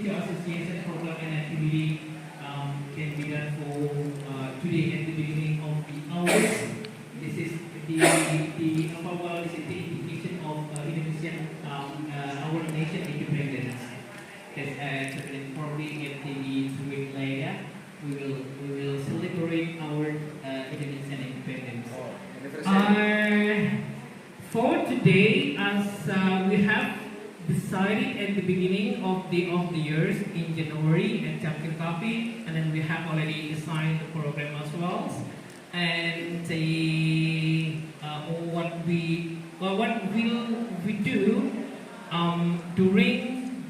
Teacher Association program and activity can be done for today at the beginning of the hours. This is the Apawal is the indication of Indonesian our nation independence. As probably at the 2 week later, we will celebrate our Indonesian independence. For today, as we have decided at the beginning of the years in January at Chapter Copy, and then we have already designed the program as well. And what will we do during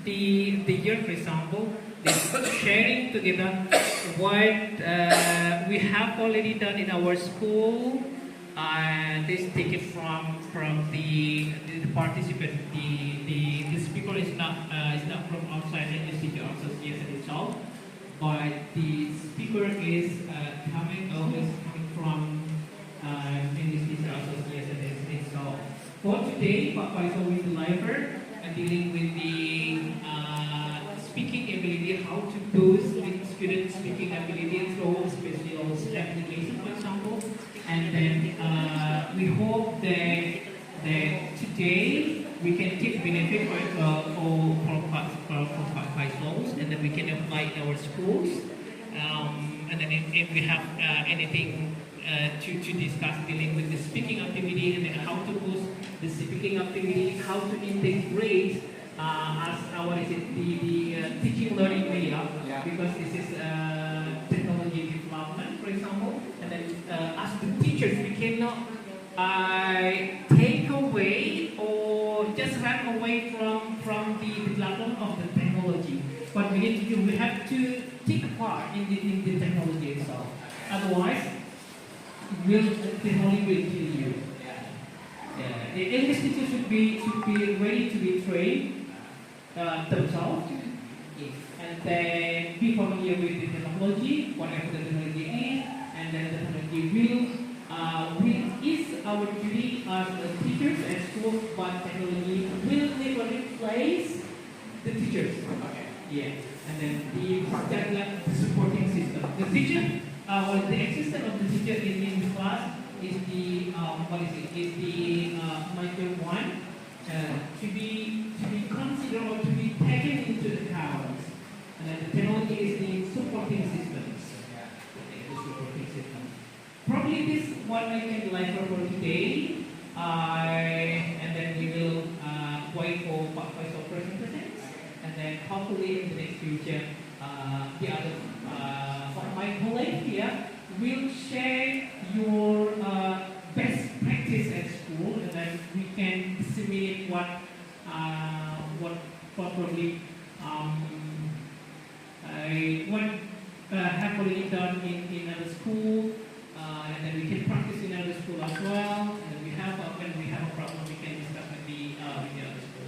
the year, for example, is sharing together what we have already done in our school. This take it from the participant. The speaker is not from outside the Teacher Association itself, but the speaker is coming from English Teacher Association itself. For today, Pak Faisal will deliver dealing with the speaking ability, how to boost the student speaking ability through special application, for example. And then we hope that today we can take benefit from Faisal, and then we can apply in our schools. And then if we have anything to discuss dealing with the speaking activity, and then how to boost the speaking activity, how to integrate as our the teaching learning area, because this is technology development, for example. And then as the teachers, we cannot take away or just run away from the development of the technology. What we need to do, we have to take part in the technology itself. Otherwise, technology will kill you. The English teachers should be ready to be trained themselves, and then be familiar with the technology, whatever the technology is, and then the technology is our duty as teachers and schools, but technology will never replace the teachers. Okay. Yeah. And then the supporting system. The teacher, the existence of the teacher in the class is the Is the major one to be considered or to be taken into account. And then the technology is the supporting systems. The supporting system. Probably this what I can deliver for today. And then we will wait for Pak Faisal presentation, and then hopefully in the next future, the other my colleague here will share your best practice at school, and then we can disseminate what probably have already done in other school, and then we can practice in other school as well. And then when we have a problem, we can discuss with the other school.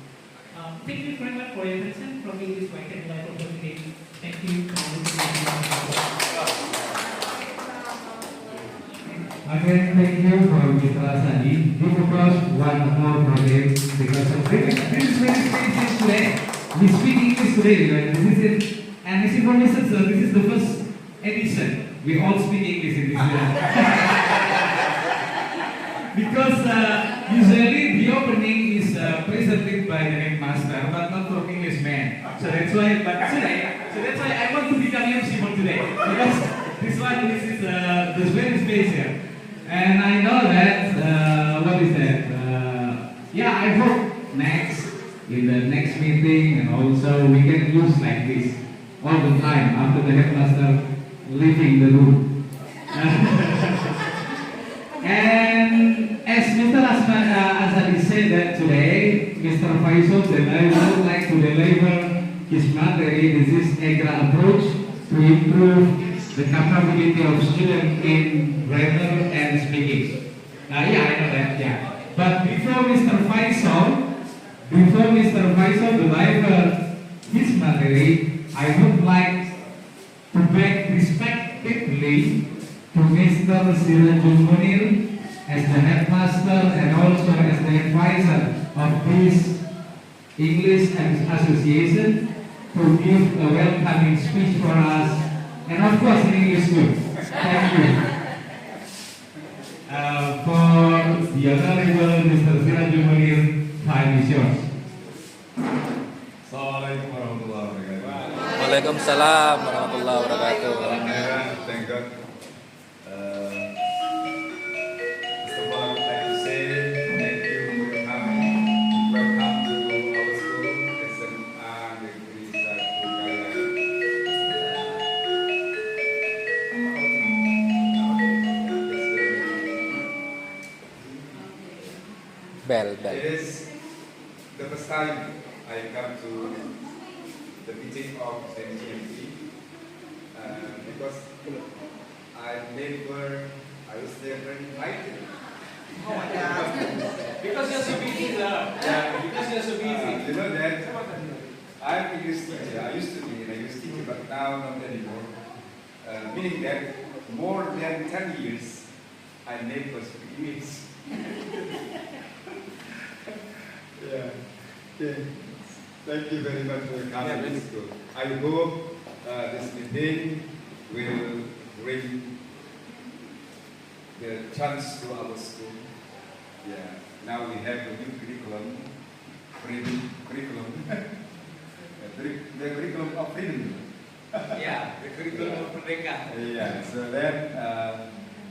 Thank you very much for your attention. From English Weekend Live for today. Thank you. Again, thank you for Mr. Asadi. We propose one more project because of this is very special today. We speak English today. This is it. And this information, sir, this is the first edition. We all speak English in this year. Because usually the opening is presented by the headmaster, but not from Englishman. So that's why. But today, I want to become MC for today because this is very special. And I know that, I hope in the next meeting, and also we can use like this all the time after the headmaster leaving the room. And as Mr. Asadi said that today, Mr. Faisal would like to deliver his material. This is EGRA approach to improve the capability of students in grammar and speaking. I know that, But before Mr. Faisal deliver his material, I would like to beg respectively to Mr. Sirajul Munir as the headmaster and also as the advisor of this English Association to give a welcoming speech for us, and of course in English too. Thank you. For the Honorable Mr. Sirajul Munir, time is yours. Assalamualaikum warahmatullahi wabarakatuh. Waalaikumsalam warahmatullahi wabarakatuh. Thank God. First of all, I would like to say thank you for coming. Welcome to our school, SMA Negeri 1 Bel. It is the first time I come to the meeting of NGMT because I was never invited. Oh my God. Because you're so busy, sir. Yeah, because you're so busy. You know that I'm a English teacher. I used to be an English teacher, but now not anymore. Meaning that more than 10 years, I never speak English. Yeah. Okay. Thank you very much for coming to this school. I hope this meeting will bring the chance to our school. Yeah. Now we have a new curriculum. The curriculum of freedom. Yeah, the curriculum of Merdeka. Yeah. So that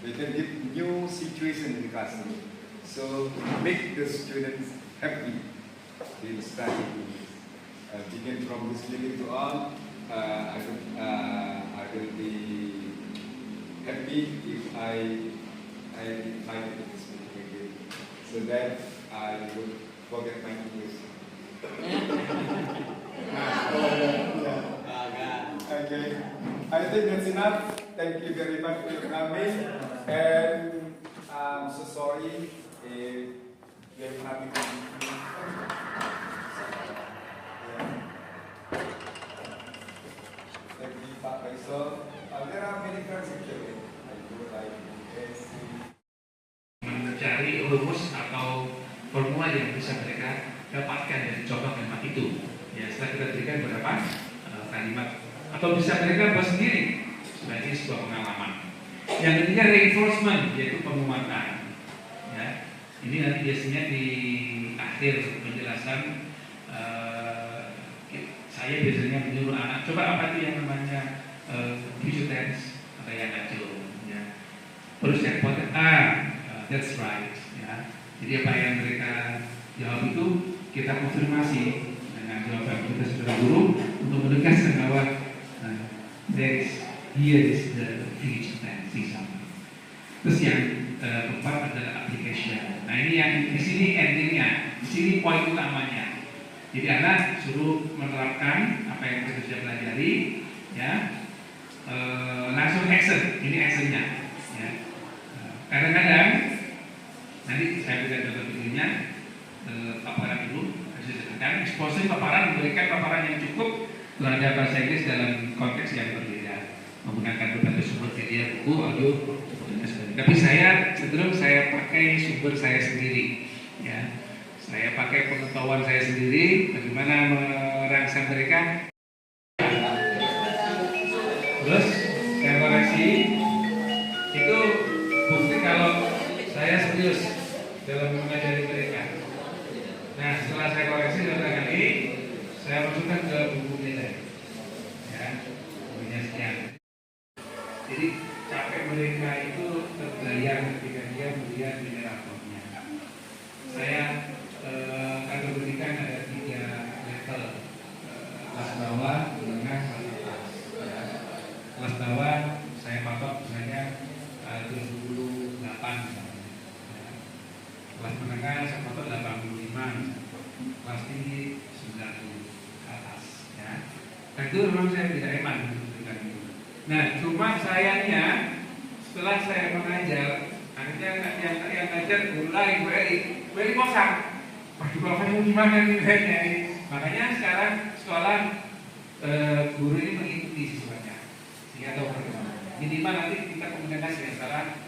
we can give new situation in the classroom. So make the students happy in studying. Begin from this meeting to all, I will be happy if I invite this meeting again, so that I would forget my English. Okay, I think that's enough. Thank you very much for your coming, and I'm so sorry if you have nothing to do. Thank you, Pak Faisal. There are many friends here. I do like mencari rumus atau formula yang bisa mereka dapatkan dari contoh kalimat itu. Ya, setelah kita berikan beberapa kalimat atau bisa mereka buat sendiri sebagai sebuah pengalaman. Yang ketiga reinforcement, yaitu penguatan. Ya, ini nanti biasanya di akhir penjelasan saya biasanya menyuruh anak coba apa itu yang namanya future tense atau yang acuh. Ya. Terus yang poten that's right. Ya. Jadi apa yang mereka jawab itu kita konfirmasi dengan jawaban kita saudara guru untuk menegaskan bahwa here is the future tense. Terus yang keempat adalah application. Nah ini yang di sini endingnya, di sini poin utamanya. Jadi anak suruh menerapkan apa yang kita sudah pelajari, ya, langsung action. Ini actionnya. Ya. Kadang-kadang nanti saya berikan contoh videonya, paparan dulu, dan exposing paparan memberikan paparan yang cukup terhadap bahasa Inggris dalam konteks yang berbeda, menggunakan berbagai sumber video, buku, audio, dan sebagainya. Tapi saya cenderung saya pakai sumber saya sendiri, ya. Saya pakai pengetahuan saya sendiri bagaimana merangsang mereka. Terus saya koreksi itu bukti kalau saya serius dalam mengajari mereka. Nah setelah saya koreksi kali saya masukkan ke buku nilai. Ya, bukunya sekian. Jadi capek mereka itu terbayang ketika dia melihat nilai raportnya. Saya akan memberikan ada 3 level, kelas bawah, menengah, kelas atas. Ya. Kelas bawah saya patok misalnya 78 misalnya. Ya. Kelas menengah saya patok 85, kelas tinggi 90 ke atas. Ya. Dan itu memang saya tidak eman memberikan itu. Nah cuma sayangnya setelah saya mengajar, akhirnya yang ngajar mulai very kosong. Waduh, Bapak gimana nilainya ini? Makanya sekarang sekolah guru ini mengikuti siswanya, sehingga tahu perkembangan. Minimal nanti kita komunikasi antara